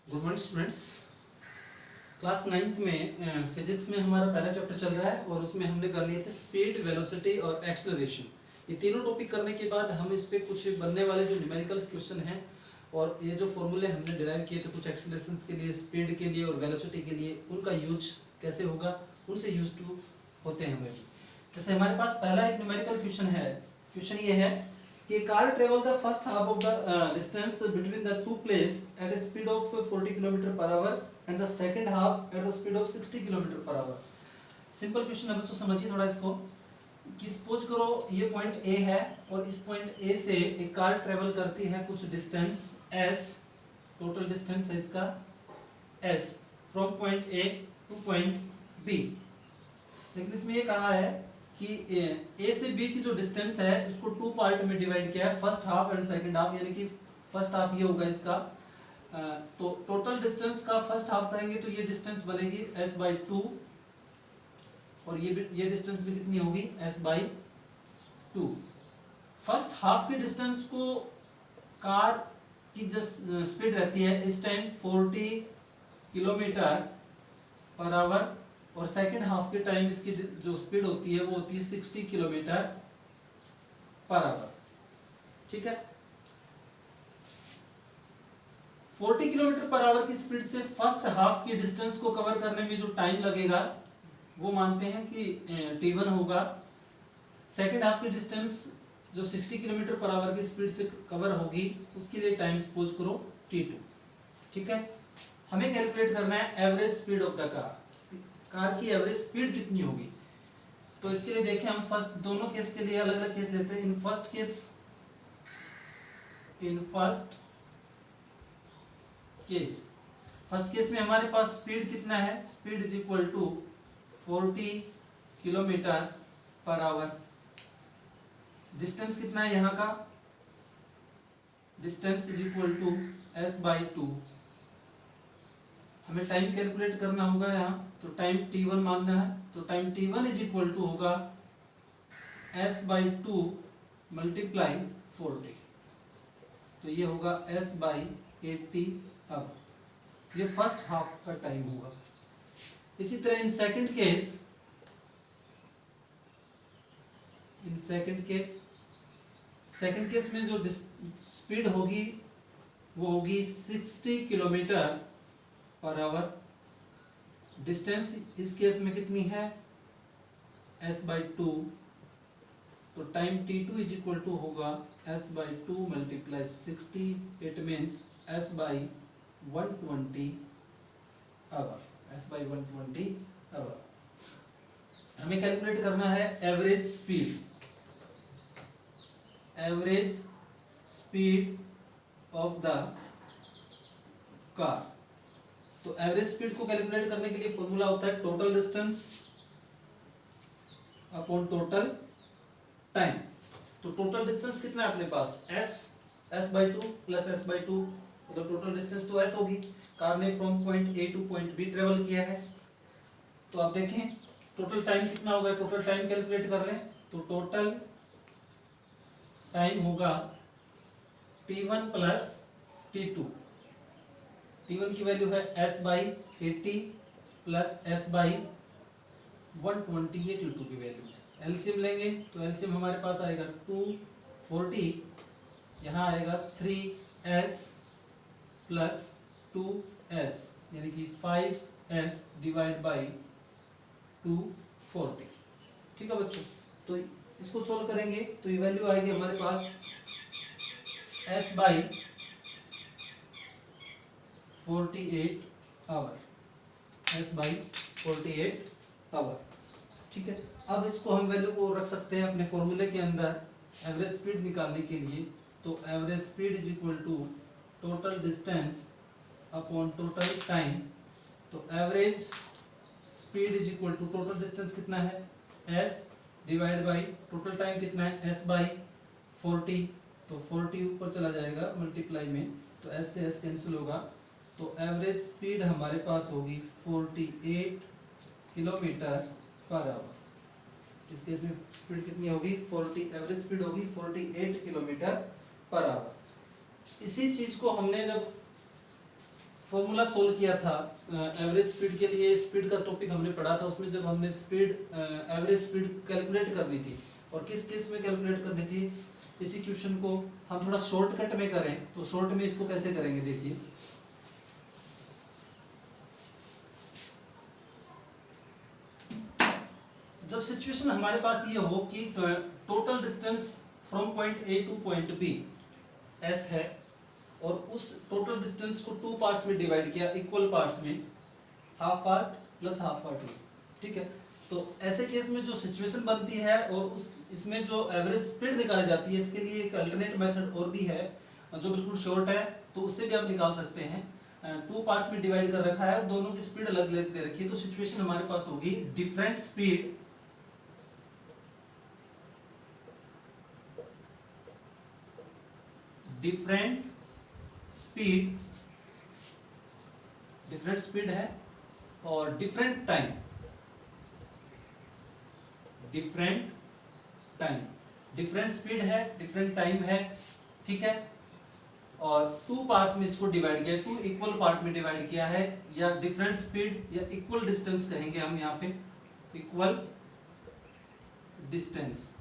Good morning students. Class 9th में physics में हमारा पहला चैप्टर चल रहा है और उसमें हमने कर लिए थे स्पीड, वेलोसिटी और एक्सेलरेशन। ये तीनों टॉपिक करने के बाद हम इस पे कुछ बनने वाले जो न्यूमेरिकल क्वेश्चन हैं और ये जो फॉर्मूले हमने डिराइव किए थे कुछ एक्सेलरेशन के लिए, स्पीड के लिए और वेलोसिटी के लिए, उनका यूज कैसे होगा, उनसे यूज टू होते हैं हमें। जैसे हमारे पास पहला एक न्यूमेरिकल क्वेश्चन है। क्वेश्चन ये है कि car travel the first half of the distance between the two place at a speed of 40 km per hour and the second half at the speed of 60 km per hour। Simple question है बच्चों, समझिए थोड़ा इसको कि suppose करो ये point A है और इस पॉइंट ए से एक कार ट्रेवल करती है कुछ डिस्टेंस s, टोटल डिस्टेंस है इसका s from point A to point B. लेकिन इसमें ये कहा है कि ए से बी की जो डिस्टेंस है उसको टू पार्ट में डिवाइड किया है, first half and second half, यानी कि फर्स्ट हाफ ये होगा इसका। तो टोटल डिस्टेंस का फर्स्ट हाफ करेंगे तो ये डिस्टेंस बनेगी s/2 और ये डिस्टेंस भी कितनी होगी s/2। फर्स्ट हाफ के डिस्टेंस को कार की जो स्पीड रहती है इस टाइम 40 किलोमीटर पर आवर और सेकेंड हाफ के टाइम इसकी जो स्पीड होती है वो होती है 60 किलोमीटर पर आवर। ठीक है, 40 किलोमीटर पर आवर की स्पीड से फर्स्ट हाफ की डिस्टेंस को कवर करने में जो टाइम लगेगा वो मानते हैं कि t1 होगा। सेकेंड हाफ की डिस्टेंस जो 60 किलोमीटर पर आवर की स्पीड से कवर होगी उसके लिए टाइम सपोज करो t2। ठीक है, हमें कैलकुलेट करना है average speed of the car की एवरेज स्पीड कितनी होगी। तो इसके लिए देखें हम फर्स्ट दोनों केस के लिए अलग अलग केस लेते हैं। इन फर्स्ट केस में हमारे पास स्पीड कितना है, speed is equal to 40 kilometre per hour. Distance कितना है यहाँ का, distance is equal to s/2। हमें टाइम कैलकुलेट करना होगा यहाँ, तो टाइम t1 मानना है, तो time t1 is equal to होगा s/2 मल्टीप्लाई 40, तो ये होगा s/80 आवर। ये फर्स्ट हाफ का टाइम होगा। इसी तरह इन सेकंड केस में जो स्पीड होगी वो होगी 60 किलोमीटर पर आवर। डिस्टेंस इस केस में कितनी है s/2, तो time t2 is equal to होगा s/2 multiply 60, it means s/120 hour. हमें कैलकुलेट करना है average speed of the car. तो एवरेज स्पीड को कैलकुलेट करने के लिए फॉर्मूला होता है total distance upon total time. तो टोटल डिस्टेंस कितना है अपने पास s/2 प्लस s/2, मतलब टोटल डिस्टेंस तो s होगी। कार ने from point A to point B travel किया है। तो आप देखें टोटल टाइम कितना होगा, टोटल टाइम कैलकुलेट कर लें तो टोटल टाइम होगा t1 प्लस t2। t1 की वैल्यू है s/80 प्लस s/120, ये t2 की वैल्यू है। एलसीएम लेंगे तो एलसीएम हमारे पास आएगा 240, यहाँ आएगा 3s प्लस 2s यानी कि 5s डिवाइड बाई 240। ठीक है बच्चों, तो इसको सोल्व करेंगे तो ये वैल्यू आएगी हमारे पास s/48 आवर, s/48 आवर। ठीक है, अब इसको हम वैल्यू को रख सकते हैं अपने फॉर्मूले के अंदर एवरेज स्पीड निकालने के लिए। तो average speed is equal to total distance upon total time. तो average speed is equal to total distance कितना है s divide by total time कितना है s/40, तो 40 ऊपर चला जाएगा मल्टीप्लाई में, तो s से s कैंसिल होगा। तो एवरेज स्पीड हमारे पास होगी 48 किलोमीटर पर आवर। इस केस में स्पीड कितनी होगी, एवरेज स्पीड होगी 48 किलोमीटर पर आवर। इसी चीज को हमने जब फॉर्मूला सोल्व किया था एवरेज स्पीड के लिए, स्पीड का टॉपिक हमने पढ़ा था, उसमें जब हमने स्पीड एवरेज स्पीड कैलकुलेट करनी थी और किस केस में कैलकुलेट करनी थी, इसी क्वेश्चन को हम थोड़ा शॉर्टकट में करें तो शॉर्ट में इसको कैसे करेंगे देखिए। जब सिचुएशन हमारे पास ये हो कि total distance from point A to point B s है और उस टोटल डिस्टेंस को टू पार्ट्स में डिवाइड किया, इक्वल पार्ट्स में, half part plus half part, ठीक है। तो ऐसे केस में जो सिचुएशन बनती है और उस इसमें जो एवरेज स्पीड निकाली जाती है, इसके लिए एक अल्टरनेट मेथड और भी है जो बिल्कुल शॉर्ट है, तो उससे भी आप निकाल सकते हैं। टू पार्ट्स में डिवाइड कर रखा है और दोनों की स्पीड अलग अलग दे रखी है, तो सिचुएशन हमारे पास होगी डिफरेंट स्पीड डिफरेंट स्पीड है और डिफरेंट टाइम, डिफरेंट स्पीड है, डिफरेंट टाइम है, ठीक है। और टू पार्ट्स में इसको डिवाइड किया, टू इक्वल पार्ट में डिवाइड किया है, या डिफरेंट स्पीड या इक्वल डिस्टेंस कहेंगे हम यहाँ पे, इक्वल डिस्टेंस।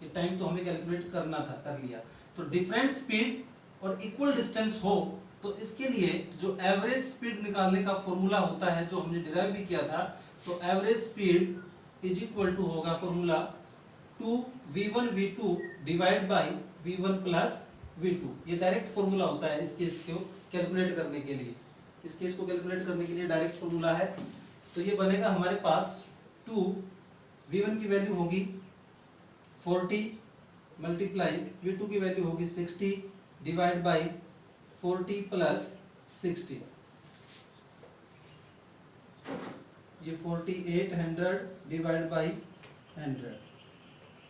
ये टाइम तो हमें कैलकुलेट करना था, कर लिया। तो डिफरेंट स्पीड और इक्वल डिस्टेंस हो तो इसके लिए जो एवरेज स्पीड निकालने का फॉर्मूला होता है, जो हमने डिराइव भी किया था, तो average speed is equal to होगा formula 2v1 v2 divide by v1 plus v2। ये डायरेक्ट फॉर्मूला होता है इस केस को कैलकुलेट करने के लिए, इस केस को कैलकुलेट करने के लिए डायरेक्ट फॉर्मूला है। तो ये बनेगा हमारे पास 2v1 की वैल्यू होगी 40 मल्टीप्लाई v2 की वैल्यू होगी 60 डिवाइड बाय 40 प्लस 60, ये 4800 डिवाइड बाय 100,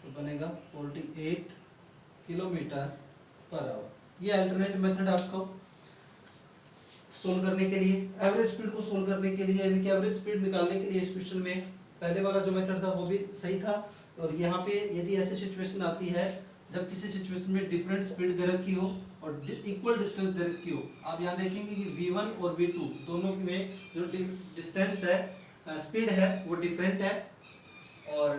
तो बनेगा 48 किलोमीटर पर आवर। ये अल्टरनेट मेथड आपको सोल्व करने के लिए, एवरेज स्पीड को सोल्व करने के लिए, यानी कि एवरेज स्पीड निकालने के लिए इस क्वेश्चन में पहले वाला जो मेथड था वो भी सही था। और यहाँ पे यदि ऐसी सिचुएशन आती है जब किसी सिचुएशन में डिफरेंट स्पीड दे रखी हो और इक्वल डिस्टेंस दे रखी हो, आप यहाँ देखेंगे कि v1 और v2 दोनों में जो डिस्टेंस है, स्पीड है, वो डिफरेंट है और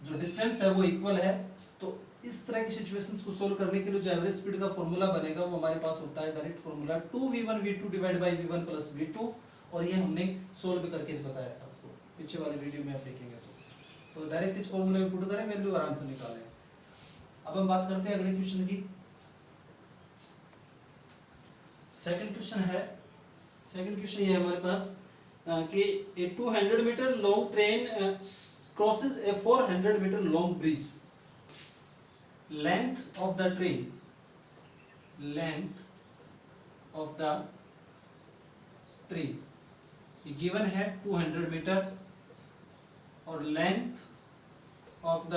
जो डिस्टेंस है वो इक्वल है। तो इस तरह की सिचुएशंस को सोल्व करने के लिए जो एवरेज स्पीड का फॉर्मूला बनेगा वो हमारे पास होता है direct formula 2v1 v2 divide by v1 plus v2, और ये हमने सोल्व करके बताया था आपको, पीछे वाले वीडियो में आप देखेंगे। तो डायरेक्ट इस फॉर्मूले में पुट करें, वैल्यू आराम से निकालें। अब हम बात करते हैं अगले क्वेश्चन की। सेकंड क्वेश्चन है, सेकंड क्वेश्चन ये है हमारे पास कि a 200 metre long train crosses a 400 metre long bridge, length of the train, length of the train ये गिवन है 200 मीटर और लेंथ ऑफ द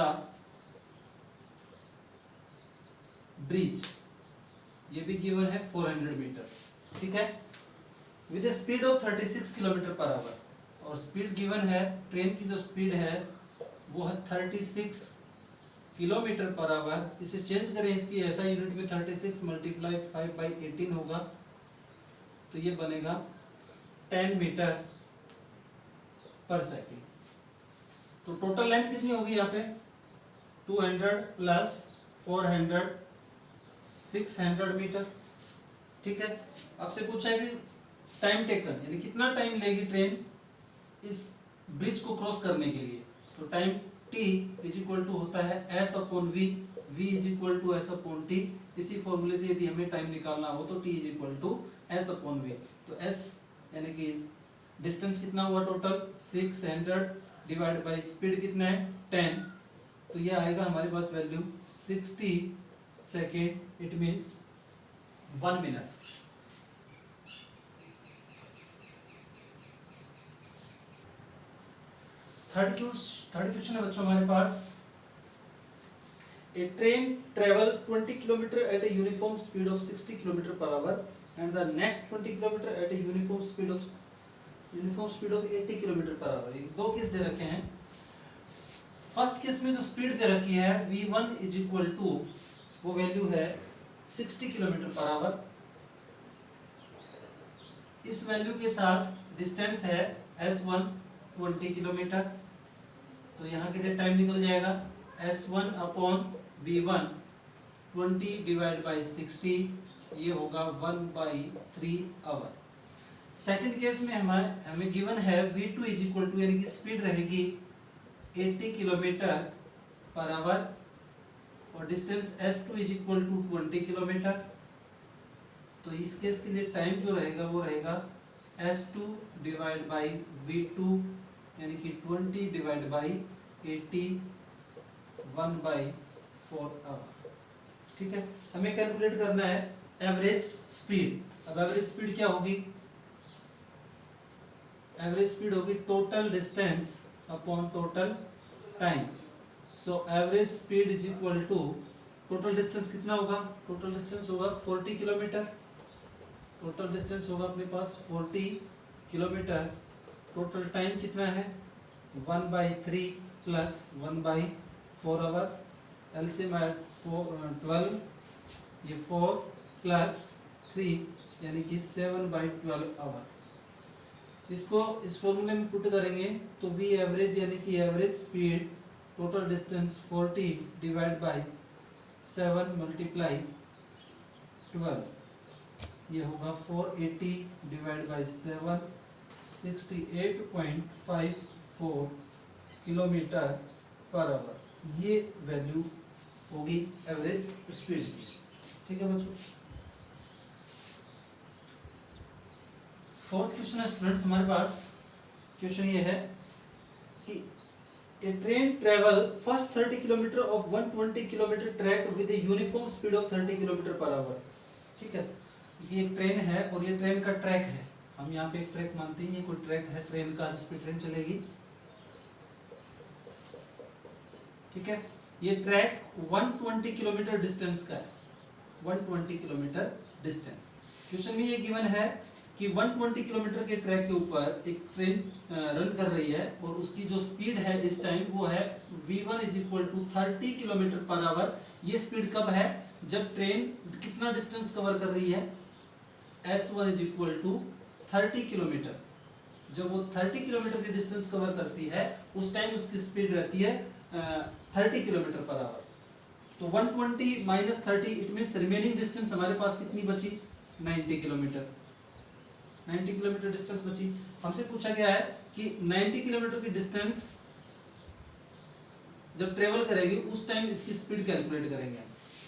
ब्रिज ये भी गिवन है 400 मीटर, ठीक है, with speed of 36 kilometre per hour. और speed given है, ट्रेन की जो स्पीड है वो है 36 किलोमीटर पर आवर। इसे चेंज करें इसकी ऐसा यूनिट में, 36 मल्टीप्लाई 5 बाई 18 होगा, तो ये बनेगा 10 मीटर पर सेकेंड। तो टोटल लेंथ कितनी होगी यहाँ पे 200 प्लस 400 600 मीटर, ठीक है। आपसे पूछा है कि टाइम टेकन, यानी कितना टाइम लेगी ट्रेन इस ब्रिज को क्रॉस करने के लिए। तो time t is equal to होता है s upon v, v is equal to s upon t। इसी फॉर्मूले से यदि हमें टाइम निकालना हो तो t is equal to s upon v। तो s यानी कि डिस्टेंस कितना हुआ टोटल 600 डिवाइड बाय स्पीड कितना है 10, तो ये आएगा हमारे पास value 60 second, it means 1 minute. Third question है बच्चों हमारे पास, a train travel 20 kilometre at a uniform speed of 60 kilometre per hour and the next 20 kilometre at a uniform speed of 80 kilometre per hour. दो case दे रखे हैं। First case में जो स्पीड दे रखी है v1 इज इक्वल टू, वो value है 60 किलोमीटर पर आवर, इस वैल्यू के साथ डिस्टेंस है S1 20 किलोमीटर, तो यहाँ के लिए टाइम निकल जाएगा S1 upon V1 20 divide by 60, ये होगा 1/3 आवर। सेकंड केस में हमें गिवन है V2 इज इक्वल टू, यानी कि स्पीड रहेगी 80 किलोमीटर पर आवर और distance S2 is equal to 20 kilometre. तो इस केस के लिए टाइम जो रहेगा वो रहेगा S2 डिवाइड बाई V2, यानी कि 20 डिवाइड बाई 80, 1/4 आवर। ठीक है, हमें कैलकुलेट करना है एवरेज स्पीड। अब एवरेज स्पीड क्या होगी? एवरेज स्पीड होगी total distance upon total time. So average speed is equal to, total distance कितना होगा? टोटल डिस्टेंस होगा 40 किलोमीटर। टोटल डिस्टेंस होगा अपने पास 40 किलोमीटर। टोटल टाइम कितना है? 1/3 प्लस 1/4 आवर। एलसीएम 12, ये 4 प्लस 3 यानी कि 7/12 आवर। इसको इस फॉर्मूले में पुट करेंगे तो वी एवरेज यानी कि average speed total distance 40 divide by 7 multiply 12, ये होगा 480 divide by 7, 68.54 kilometre per hour. ये वैल्यू होगी एवरेज स्पीड की। ठीक है बच्चों, फोर्थ क्वेश्चन है स्टूडेंट्स हमारे पास। क्वेश्चन ये है कि a train travel first 30 kilometre of 120 kilometre track with a uniform speed of 30 kilometre per hour. ठीक है, ये ट्रेन है और ये ट्रेन का ट्रैक है। हम यहाँ पे एक ट्रैक मानते हैं, ये कोई ट्रैक है ट्रेन का जिस पे ट्रेन चलेगी। ठीक है, ये ट्रैक 120 किलोमीटर डिस्टेंस का है, 120 किलोमीटर डिस्टेंस। क्वेश्चन में ये गिवन है कि 120 किलोमीटर के ट्रैक के ऊपर एक ट्रेन रन कर रही है और उसकी जो स्पीड है इस टाइम वो है v1 is equal to 30 kilometre per hour. ये स्पीड कब है? जब ट्रेन कितना डिस्टेंस कवर कर रही है? S1 is equal to 30 kilometre. जब वो 30 किलोमीटर की डिस्टेंस कवर करती है उस टाइम उसकी स्पीड रहती है 30 किलोमीटर पर आवर। तो 120 minus 30 it means remaining distance हमारे पास कितनी बची? 90 किलोमीटर। 90 किलोमीटर डिस्टेंस बची। हमसे पूछा गया है कि 90 किलोमीटर की डिस्टेंस जब ट्रेवल करेगी उस टाइम इसकी स्पीड कैलकुलेट करेंगे।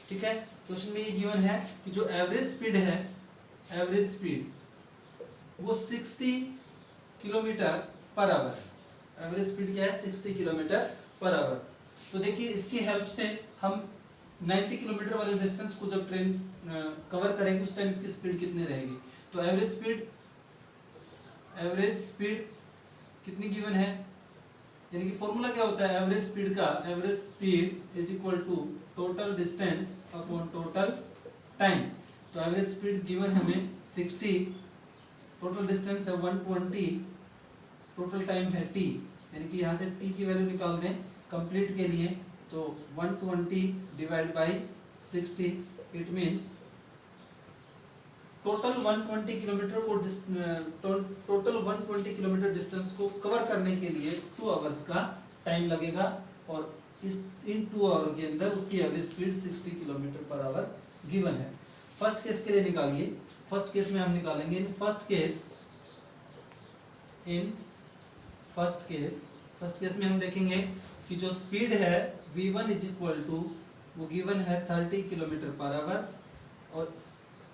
ठीक है, क्वेश्चन में ये गिवन है कि जो एवरेज स्पीड है, एवरेज स्पीड वो 60 किलोमीटर पर आवर है। एवरेज स्पीड क्या है? 60 किलोमीटर पर आवर। तो देखिए इसकी हेल्प से हम 90 किलोमीटर वाले डिस्टेंस को जब ट्रेन कवर करेंगे उस टाइम इसकी स्पीड कितनी रहेगी। तो एवरेज स्पीड कितनी गिवन है? यानी कि फॉर्मूला क्या होता है एवरेज स्पीड का? Average speed is equal to total distance upon total time. तो एवरेज स्पीड गिवन हमें 60, टोटल डिस्टेंस है 120, टोटल टाइम है t, यानी कि यहाँ से t की वैल्यू निकाल दें कंप्लीट के लिए। तो 120 divide by 60, it means total 120 kilometre को टोटल 120 किलोमीटर डिस्टेंस को कवर करने के लिए 2 आवर्स का टाइम लगेगा और इस इन 2 आवर के अंदर उसकी average speed 60 kilometre per our given है। फर्स्ट केस के लिए निकालिए। फर्स्ट केस में हम निकालेंगे इन फर्स्ट केस में हम देखेंगे कि जो स्पीड है v1 इज इक्वल टू वो गिवन है 30 किलोमीटर पर आवर और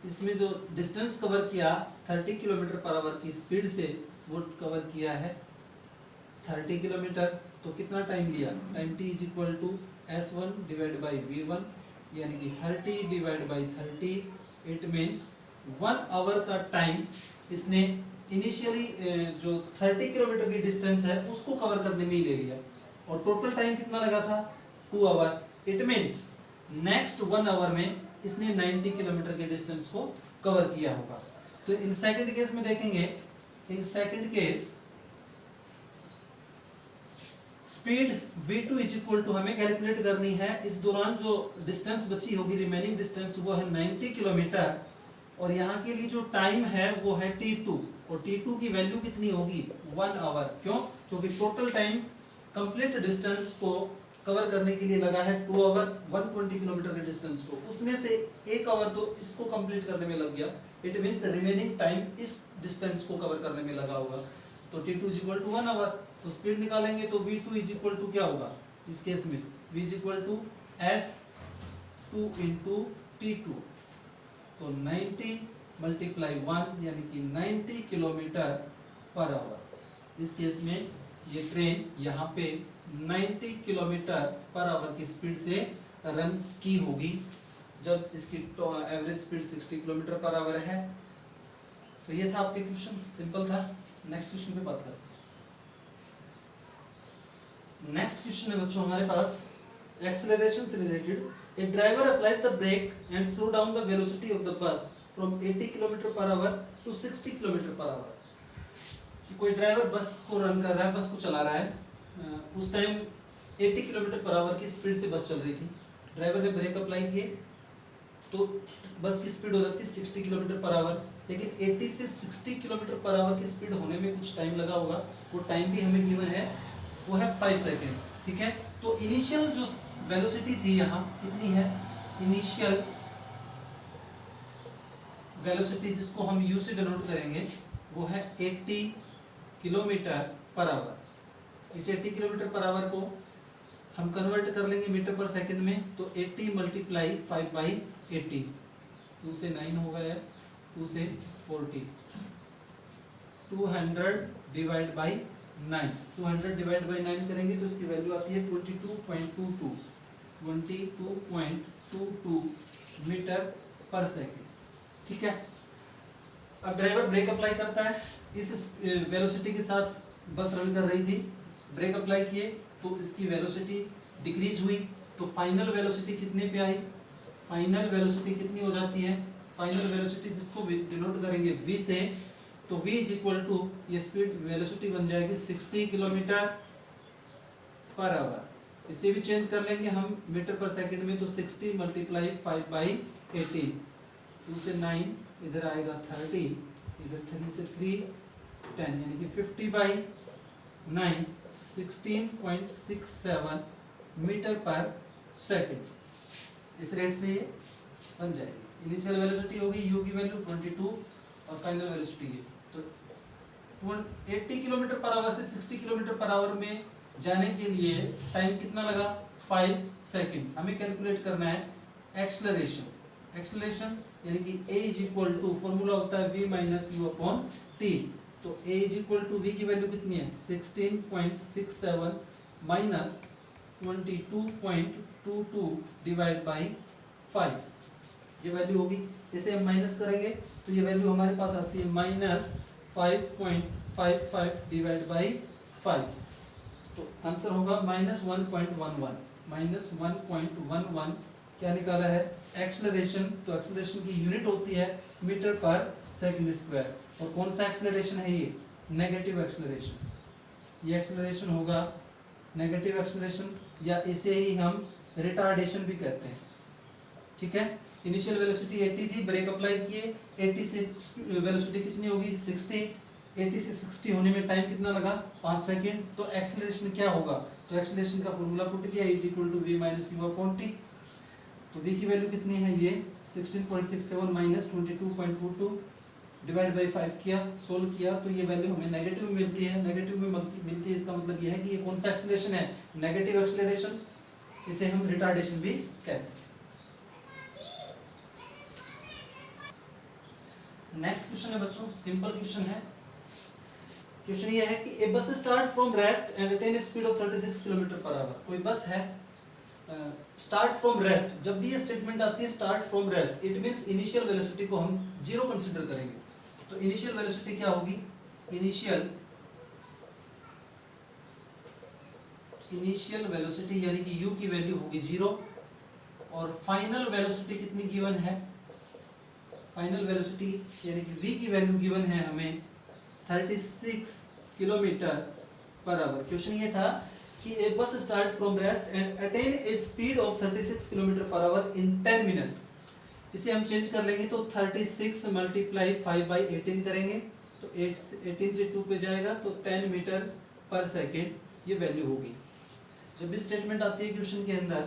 इसमें जो डिस्टेंस कवर किया 30 किलोमीटर पर आवर की स्पीड से वो कवर किया है 30 किलोमीटर। तो कितना टाइम लिया? Time t is equal to S1 divide by V1, यानी कि 30 divide by 30, it means 1 hour का टाइम इसने इनिशियली जो 30 किलोमीटर की डिस्टेंस है उसको कवर करने में ही ले लिया और टोटल टाइम कितना लगा था? 2 hour. It means next 1 hour में इसने 90 किलोमीटर के डिस्टेंस को कवर किया होगा। तो इन सेकंड केस में देखेंगे, in second case speed v2 is equal to हमें कैलकुलेट करनी है। इस दौरान जो डिस्टेंस बची होगी रिमेनिंग डिस्टेंस वो है 90 किलोमीटर। और यहाँ के लिए जो टाइम है वो है t2, और t2 की वैल्यू कितनी होगी 1 आवर। क्यों? क्योंकि टोटल टाइम कंप्लीट डिस्टेंस को कवर करने के लिए लगा है 2 आवर 120 किलोमीटर के डिस्टेंस को, उसमें से 1 आवर तो इसको कंप्लीट करने में लग गया। इट मींस रिमेनिंग टाइम इस डिस्टेंस को कवर करने में लगा होगा। तो t2 is equal to 1 hour. तो स्पीड निकालेंगे तो v2 इज इक्वल टू क्या होगा इस केस में, v is equal to s2 into t2। तो 90 मल्टीप्लाई 1 यानी कि 90 किलोमीटर पर आवर। इस केस में ये ट्रेन यहाँ पे 90 किलोमीटर पर आवर की स्पीड से रन की होगी, जब इसकी average speed 60 kilometre per our है। तो ये था आपके क्वेश्चन, सिंपल था। नेक्स्ट क्वेश्चन पे बात करते हैं। नेक्स्ट क्वेश्चन है बच्चों हमारे पास एक्सेलरेशन से related. A driver applies the brake and slow down the velocity of the bus from 80 km per hour to 60 km per hour। कि कोई ड्राइवर बस को रन कर रहा है, बस को चला रहा है, उस टाइम 80 km पर आवर की स्पीड से बस चल रही थी। ड्राइवर ने ब्रेक अप्लाई किए तो बस की स्पीड हो जाती है 60 km पर आवर, लेकिन 80 से 60 km पर आवर की स्पीड होने में कुछ टाइम लगा होगा। वो टाइम भी हमें गिवन है, वो है 5 सेकेंड। ठीक है, तो इनिशियल जो वेलोसिटी थी यहाँ कितनी है, इनिशियल वेलोसिटी जिसको हम u से डिनोट करेंगे वो है 80 किलोमीटर पर आवर। इस 80 किलोमीटर पर आवर को हम कन्वर्ट कर लेंगे मीटर पर सेकंड में, तो 80 मल्टीप्लाई 5/80, 2 से 9 हो गया, 2 से 40, 200 डिवाइड बाई 9, 200 डिवाइड बाई 9 करेंगे तो इसकी वैल्यू आती है 22.22 मीटर पर सेकंड। ठीक है, अब ड्राइवर ब्रेक अप्लाई करता है, इस वेलोसिटी के साथ बस रन कर रही थी, ब्रेक अप्लाई किए तो इसकी वेलोसिटी डिक्रीज हुई, तो फाइनल वेलोसिटी कितने पे आई, फाइनल वेलोसिटी कितनी हो जाती है, फाइनल वेलोसिटी जिसको डिनोट करेंगे v से, तो v इज इक्वल टू ये स्पीड वेलोसिटी बन जाएगी 60 किलोमीटर पर आवर। इसे भी चेंज कर लेंगे हम मीटर पर सेकंड में, तो 60 मल्टीप्लाई 5/80, 2 से 9 इधर आएगा 30, इधर 3 से 3 10, यानी कि 50/9 16.67 मीटर पर सेकंड। इस रेट से ये बन जाएगी। इनिशियल वेलोसिटी होगी u की वैल्यू 22 और फाइनल वेलोसिटी ये, तो 80 किलोमीटर पर आवर से 60 किलोमीटर पर आवर में जाने के लिए टाइम कितना लगा, 5 सेकंड। हमें कैलकुलेट करना है एक्सेलरेशन। एक्सेलरेशन यानी कि a is equal to, formula होता है v minus u upon t, तो a is equal to v की वैल्यू कितनी है 16.67 माइनस 22.22 डिवाइड बाई 5, ये वैल्यू होगी। इसे हम माइनस करेंगे तो ये वैल्यू हमारे पास आती है -5.55 डिवाइड बाई 5, तो आंसर होगा -1.11, -1.11। क्या निकाला है एक्सेलरेशन, तो एक्सेलरेशन की यूनिट होती है मीटर पर सेकंड स्क्वायर, और कौन सा एक्सेलरेशन है ये, नेगेटिव एक्सेलरेशन। ये एक्सेलरेशन होगा नेगेटिव एक्सेलरेशन, या इसे ही हम रिटार्डेशन भी कहते हैं। ठीक है, इनिशियल वेलोसिटी 80 थी, ब्रेक अप्लाई किए, 80 से वेलोसिटी कितनी होगी 60, 80 से 60 होने में टाइम कितना लगा 5 सेकंड, तो एक्सेलरेशन क्या होगा, तो एक्सेलरेशन का फॉर्मूला पुट किया is equal to v minus u upon t, तो v की वैल्यू कितनी है ये 16.67 माइनस 22.22 डिवाइड बाई 5 किया, सोल्व किया, तो ये वैल्यू हमें नेगेटिव में मिलती है। नेगेटिव में मिलती है, इसका मतलब ये है कि ये कौन सा एक्सेलरेशन है, नेगेटिव एक्सेलरेशन, इसे हम रिटार्डेशन भी कहते हैं। नेक्स्ट क्वेश्चन है बच्चों, सिंपल क्वेश्चन है। क्वेश्चन ये है कि ए bus start from rest and attain speed of 36 kilometre per our. कोई बस है, स्टार्ट फ्रॉम रेस्ट, जब भी ये स्टेटमेंट आती है start from rest, it means initial velocity को हम 0 कंसीडर करेंगे। तो इनिशियल वेलोसिटी क्या होगी, इनिशियल वेलोसिटी यानी कि u की वैल्यू होगी 0, और फाइनल वेलोसिटी कितनी गिवन है, फाइनल वेलोसिटी यानी कि v की वैल्यू गिवन है हमें 36 किलोमीटर पर आवर। क्वेश्चन ये था कि ए bus start from rest and attain A speed of 36 kilometre per our in 10 minute. इसे हम चेंज कर लेंगे तो 36 मल्टीप्लाई 5/18 करेंगे तो 18 से 2 पे जाएगा तो 10 मीटर पर सेकेंड ये वैल्यू होगी। जब भी स्टेटमेंट आती है क्वेश्चन के अंदर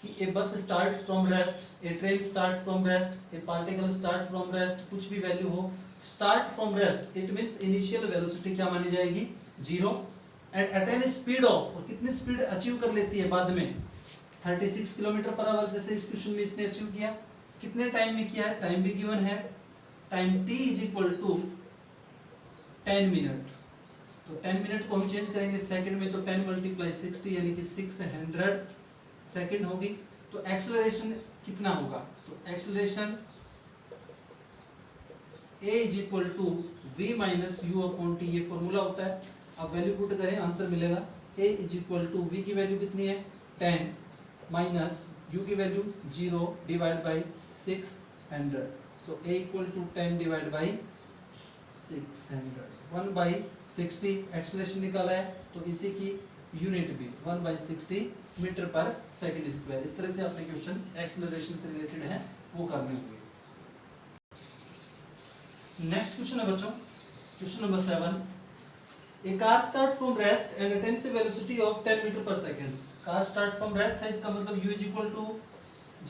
कि ए bus start from rest, A train start from rest, A particle start from rest, कुछ भी वैल्यू हो start from rest, it means initial velocity क्या मानी जाएगी 0 एंड अटेन स्पीड ऑफ, और कितनी स्पीड अचीव कर लेती है बाद में 36 किलोमीटर पर आवर, जैसे इस क्वेश्चन में इसने अचीव किया। कितने टाइम में किया है, टाइम भी गिवन है, time t is equal to 10 minute. तो 10 मिनट को हम चेंज करेंगे सेकंड में तो 10 मल्टीप्लाई 60 यानी कि 600 सेकंड होगी। तो एक्सेलरेशन कितना होगा, तो acceleration a is equal to v minus u upon t, ये फॉर्मूला होता है। अब वैल्यू पुट करें आंसर मिलेगा a is equal to v की वैल्यू कितनी है 10 माइनस u की value 0 divide by 600। So a equal to 10 divide by 600 1/60 acceleration निकाला है तो इसी की यूनिट भी 1/60 मीटर पर सेकंड स्क्वायर। इस तरह से आपने क्वेश्चन एक्सेलरेशन से रिलेटेड है वो करने होंगे। नेक्स्ट क्वेश्चन है बच्चों, question number 7। A car start from rest and attains a velocity of 10 metre per second. Car start from rest है, इसका मतलब u is equal to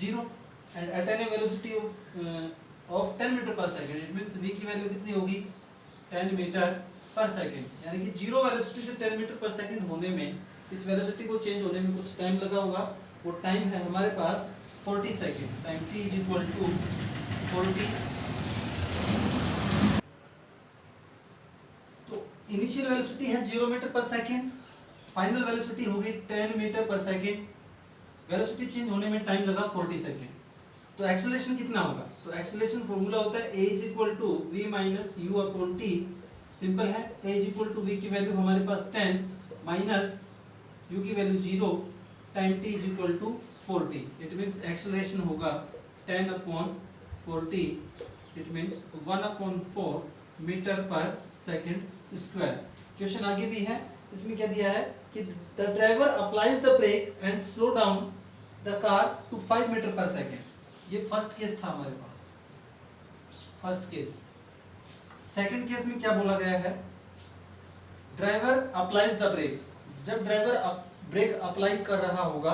0 and attain a velocity of 10 metre per second, it means v की value कितनी होगी 10 metre per second, यानी कि zero velocity से 10 metre per second होने में, इस वेलोसिटी को चेंज होने में कुछ टाइम लगा होगा। वो टाइम है हमारे पास 40 second. Time t is equal to 40। तो इनिशियल वेलोसिटी है 0 metre per second, final velocity होगी 10 metre per second, velocity change होने में टाइम लगा 40 सेकंड। तो एक्सेलरेशन कितना होगा, तो एक्सेलरेशन फॉर्मूला होता है a is equal to v minus u upon t. Simple है, a is equal to v की वैल्यू हमारे पास 10 माइनस u की value 0 time t is equal to 40। It means acceleration होगा 10 upon 40, it means 1/4 metre per second square. Question आगे भी है, इसमें क्या दिया है कि the driver applies the brake and slow down the car to 5 metre per second. ये फर्स्ट केस था हमारे पास, फर्स्ट केस। सेकंड केस में क्या बोला गया है, ड्राइवर अप्लाइज द ब्रेक, जब ड्राइवर ब्रेक अप्लाई कर रहा होगा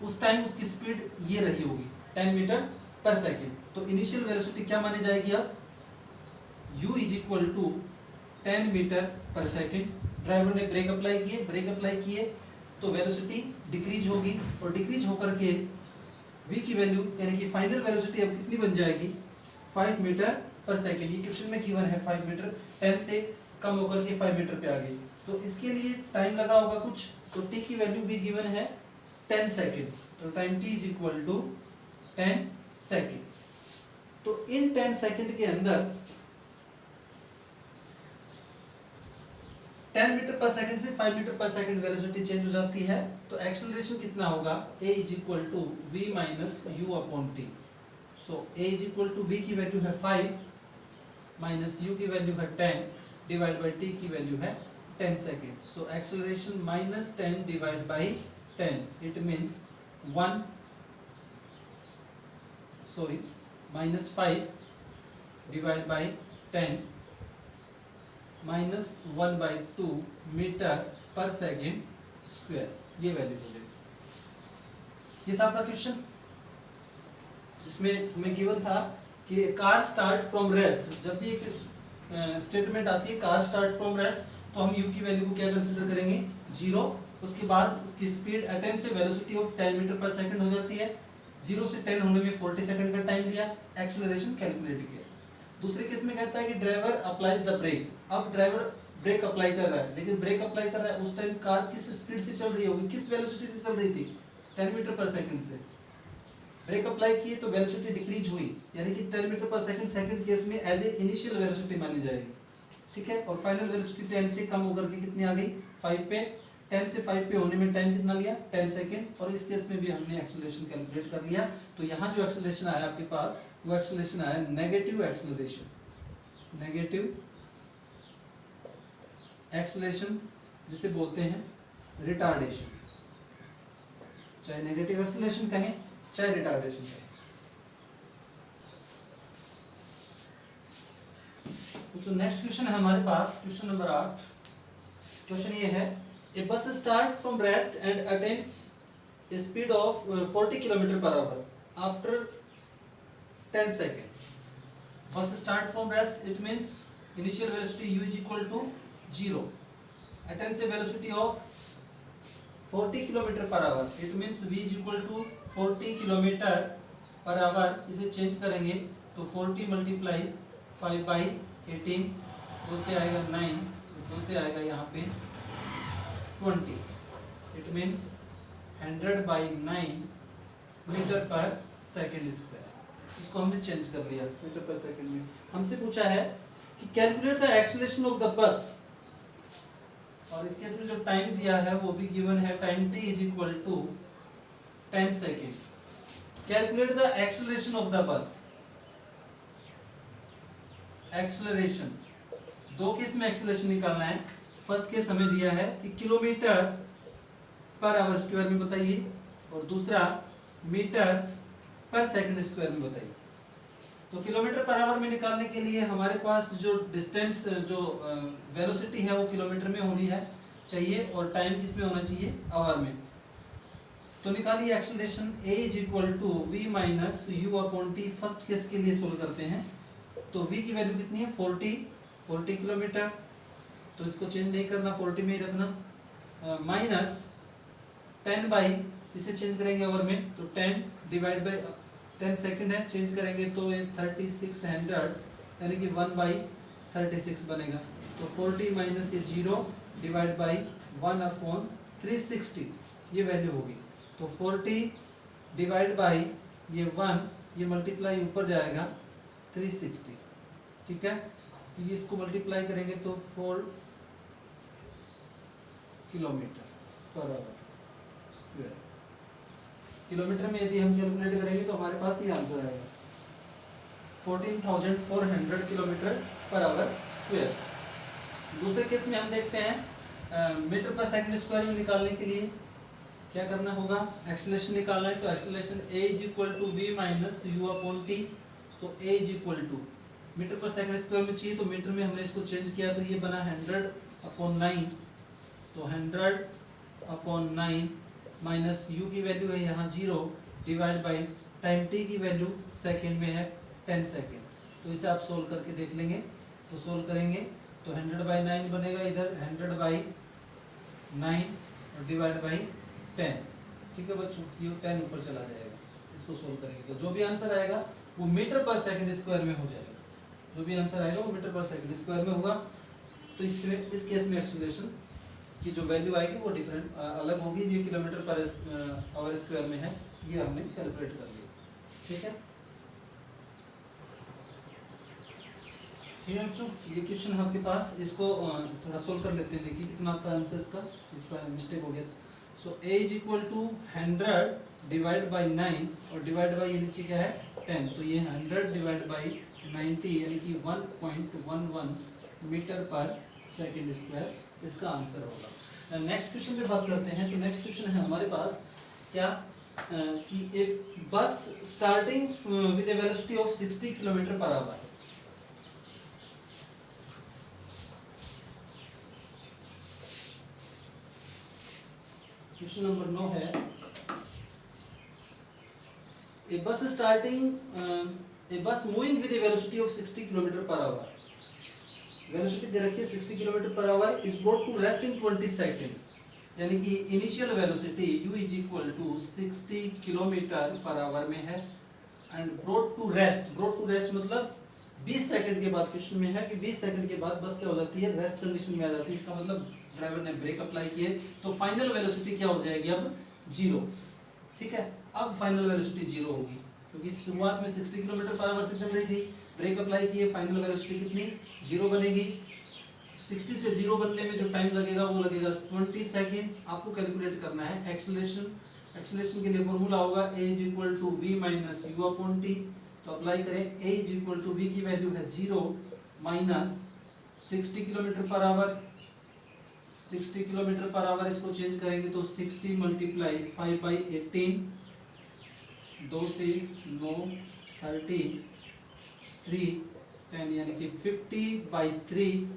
उस टाइम उसकी स्पीड ये रही होगी 10 मीटर पर सेकंड। तो इनिशियल वेलोसिटी क्या मानी जाएगी, अब u is equal to 10 metre per second. Driver ने ब्रेक अप्लाई किए तो वेलोसिटी डिक्रीज होगी और डिक्रीज होकर के v की वैल्यू यानी कि फाइनल वेलोसिटी अब कितनी बन जाएगी 5 मीटर पर सेकंड। ये क्वेश्चन में गिवन है 5 मीटर, 10 से कम होकर के 5 मीटर पे आ गई। तो इसके लिए टाइम लगा होगा कुछ, तो t की वैल्यू भी गिवन है 10 सेकंड। तो time t is equal to 10 second. तो इन 10 सेकंड के अंदर 10 मीटर पर सेकंड से 5 metre per second velocity change हो जाती है। तो एक्सेलरेशन कितना होगा, a is equal to v minus u upon t. So a is equal to v की वैल्यू है 5 माइनस u की वैल्यू है 10 डिवाइड बाई t की वैल्यू है 10 second. So acceleration minus 10 divide by 10, it means minus 5 divide by 10 minus 1/2 metre per second square, ये value बोलेगी। ये था आपका क्वेश्चन जिसमें हमें गिवन था कि कार स्टार्ट फ्रॉम रेस्ट। जब भी एक स्टेटमेंट आती है कार स्टार्ट फ्रॉम रेस्ट, तो हम u की वैल्यू को क्या कंसीडर करेंगे 0। उसके बाद उसकी स्पीड अटेन से velocity of 10 metre per second हो जाती है। 0 से 10 होने में 40 सेकंड का टाइम लिया, एक्सेलरेशन कैलकुलेट किया। दूसरे केस में कहता है कि ड्राइवर अप्लाइज द ब्रेक। अब ड्राइवर ब्रेक अप्लाई कर रहा है, लेकिन ब्रेक अप्लाई कर रहा है उस टाइम कार किस स्पीड से चल रही होगी, किस वेलोसिटी से चल रही थी 10 मीटर पर सेकंड से। ब्रेक अप्लाई किए तो वेलोसिटी डिक्रीज हुई, यानी कि 10 metre per second second case में एज ए इनिशियल वेलोसिटी मानी जाएगी, ठीक है। और फाइनल वेलोसिटी 10 से कम होकर के कितनी आ गई 5 पे। 10 से 5 पे होने में टाइम कितना लिया 10 सेकंड। और इस केस में भी हमने एक्सेलरेशन कैलकुलेट कर लिया। तो यहाँ जो एक्सेलरेशन आया आपके पास वो एक्सेलरेशन आया नेगेटिव एक्सेलरेशन। नेगेटिव एक्सेलरेशन जिसे बोलते हैं रिटार्डेशन, चाहे नेगेटिव एक्सेलरेशन कहें चाहे रिटार्डेशन कहें। तो जो नेक्स्ट क्वेश्चन है हमारे पास, क्वेश्चन नंबर 8, क्वेश्चन ये है, a bus start from rest and attains a speed of 40 kilometre per hour after 10 second. Bus start from rest, it means initial velocity u is equal to 0. Attains a velocity of 40 kilometre per hour, it means v is equal to 40 kilometre per hour. इसे change करेंगे तो 40 multiply 5/18, 2 से आएगा 9, 2 से आएगा यहाँ पे 20. It means 100/9 metre per second square. इसको हमने चेंज कर लिया मीटर पर सेकेंड में. हमसे पूछा है कि calculate the acceleration of the बस, और इस केस में जो टाइम दिया है वो भी गिवन है, time t is equal to 10 second. Calculate the acceleration of the bus. Acceleration, दो केस में एक्सेलरेशन निकालना है. फर्स्ट केस हमें दिया है कि किलोमीटर पर आवर स्क्वायर में बताइए, और दूसरा मीटर पर सेकंड स्क्वायर में बताइए. तो किलोमीटर पर आवर में निकालने के लिए हमारे पास जो डिस्टेंस, जो वेलोसिटी है वो किलोमीटर में होनी है चाहिए, और टाइम किस में होना चाहिए, आवर में. तो निकालिए acceleration. a is equal to v minus u upon t. First case के लिए सोल्व करते हैं. तो v की वैल्यू कितनी है, 40 किलोमीटर. तो इसको चेंज नहीं करना, 40 में ही रखना. माइनस 10 इसे चेंज करेंगे आवर में, तो 10 डिवाइड बाई 10 सेकंड है, चेंज करेंगे तो ये 3600 यानी कि 1/36 बनेगा. तो 40 माइनस ये 0 डिवाइड बाई 1/360 ये वैल्यू होगी. तो 40 डिवाइड बाई ये 1, ये मल्टीप्लाई ऊपर जाएगा 360. ठीक है, तो ये इसको मल्टीप्लाई करेंगे तो 4 kilometre per our square. Kilometre में यदि हम कैलकुलेट करेंगे तो हमारे पास ये आंसर आएगा 14,400 किलोमीटर पर आवर स्क्वायर. दूसरे केस में हम देखते हैं मीटर पर सेकंड स्क्वायर में निकालने के लिए क्या करना होगा, एक्सेलरेशन निकालना है. तो acceleration a is equal to v minus u upon t. So a is equal to, metre per second square में चाहिए तो मीटर में हमने इसको चेंज किया, तो ये बना 100/9. तो 100/9 माइनस u की वैल्यू है यहाँ 0 डिवाइड बाई टाइम t की वैल्यू सेकंड में है 10 सेकंड. तो इसे आप सोल्व करके देख लेंगे. तो सोल्व करेंगे तो 100/9 बनेगा, इधर 100/9 डिवाइड बाई 10. ठीक है बच्चों, ये 10 ऊपर चला जाएगा. इसको सोल्व करेंगे तो जो भी आंसर आएगा वो मीटर पर सेकंड स्क्वायर में हो जाएगा. जो भी आंसर आएगा वो मीटर पर सेकंड स्क्वायर में होगा. तो इसमें, इस केस में एक्सेलरेशन की जो वैल्यू आएगी वो डिफरेंट अलग होगी. ये किलोमीटर पर आवर स्क्वायर में है, ये हमने कैलकुलेट कर लिया. ठीक है, ठीक है बच्चों, ये क्वेश्चन है आपके पास. इसको थोड़ा सोल्व कर लेते हैं. देखिए कितना आता है आंसर इसका. इसका मिस्टेक हो गया. So a is equal to 100 divide by 9, और डिवाइड बाई ये नीचे क्या है 10. तो ये 100 डिवाइड बाई 90 यानी कि 1.11 मीटर पर सेकंड स्क्वायर इसका आंसर होगा. नेक्स्ट क्वेश्चन पे बात करते हैं. तो नेक्स्ट क्वेश्चन है हमारे पास क्या, कि एक bus starting with a velocity of 60 kilometre per hour. Question number 9 है, a bus starting a bus moving with a velocity of 60 kilometre per hour. Velocity दे रखी है 60 kilometre per hour. Is brought to rest in 20 second. यानी कि initial velocity u is equal to 60 kilometre per hour में है, and brought to rest. Brought to rest मतलब 20 second के बाद, क्वेश्चन में है कि 20 सेकंड के बाद बस क्या हो जाती है, रेस्ट कंडीशन में आ जाती है. इसका मतलब ड्राइवर ने ब्रेक अप्लाई किए तो फाइनल वेलोसिटी क्या हो जाएगी, अब 0. ठीक है, अब फाइनल वेलोसिटी 0 होगी, क्योंकि शुरुआत में 60 किलोमीटर पर आवर से चल रही थी. ब्रेक अप्लाई किए, फाइनल वेलोसिटी कितनी, 0 बनेगी. 60 से 0 बनने में जो टाइम लगेगा वो लगेगा 20 सेकेंड. आपको कैलकुलेट करना है एक्सेलरेशन. एक्सेलरेशन के लिए फॉर्मूला होगा a is equal to v minus u upon t. तो अप्लाई करें. a is equal to v की वैल्यू है 0 minus 60 kilometre per hour. 60 kilometre per hour इसको चेंज करेंगे तो 60 मल्टीप्लाई 5/18, 2 से 9, 13, 3, 10 यानी कि 50/3,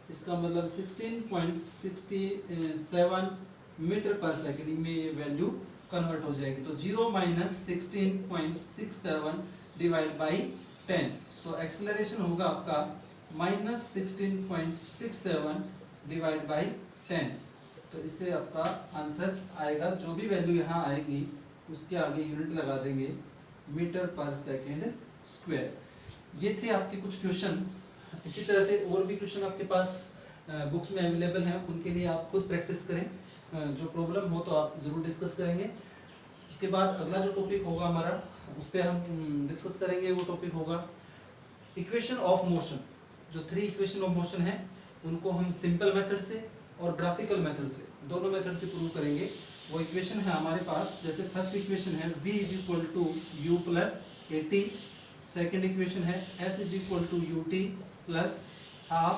इसका मतलब 16.67 मीटर पर सेकेंड में ये वैल्यू कन्वर्ट हो जाएगी। तो 0 - 16.67 डिवाइड बाई 10, सो एक्सेलरेशन होगा आपका -16.67 डिवाइड बाई 10। तो इससे आपका आंसर आएगा, जो भी वैल्यू यहाँ आएगी उसके आगे यूनिट लगा देंगे, मीटर पर सेकेंड स्क्वायर। ये थे आपके कुछ क्वेश्चन। इसी तरह से और भी क्वेश्चन आपके पास बुक्स में अवेलेबल हैं, उनके लिए आप खुद प्रैक्टिस करें। जो प्रॉब्लम हो तो आप ज़रूर डिस्कस करेंगे। उसके बाद अगला जो टॉपिक होगा हमारा, उस पर हम डिस्कस करेंगे, वो टॉपिक होगा इक्वेशन ऑफ मोशन। जो 3 इक्वेशन ऑफ मोशन है उनको हम सिंपल मेथड से और ग्राफिकल मेथड से, दोनों मेथड से प्रूव करेंगे। वो इक्वेशन है हमारे पास, जैसे फर्स्ट इक्वेशन है v = u + at, second equation है s = ut + ½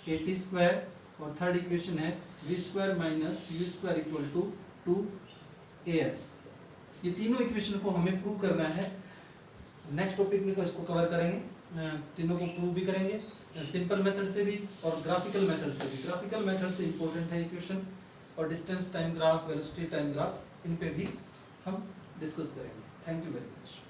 at², और थर्ड इक्वेशन है v² - u² = 2as। ये तीनों इक्वेशन को हमें प्रूव करना है। नेक्स्ट टॉपिक में इसको कवर करेंगे, तीनों को प्रूव भी करेंगे, सिंपल मेथड से भी और ग्राफिकल मेथड से भी। ग्राफिकल मेथड से इंपॉर्टेंट है इक्वेशन, और distance time graph, velocity time graph, इन पे भी हम डिस्कस करेंगे। Thank you very much.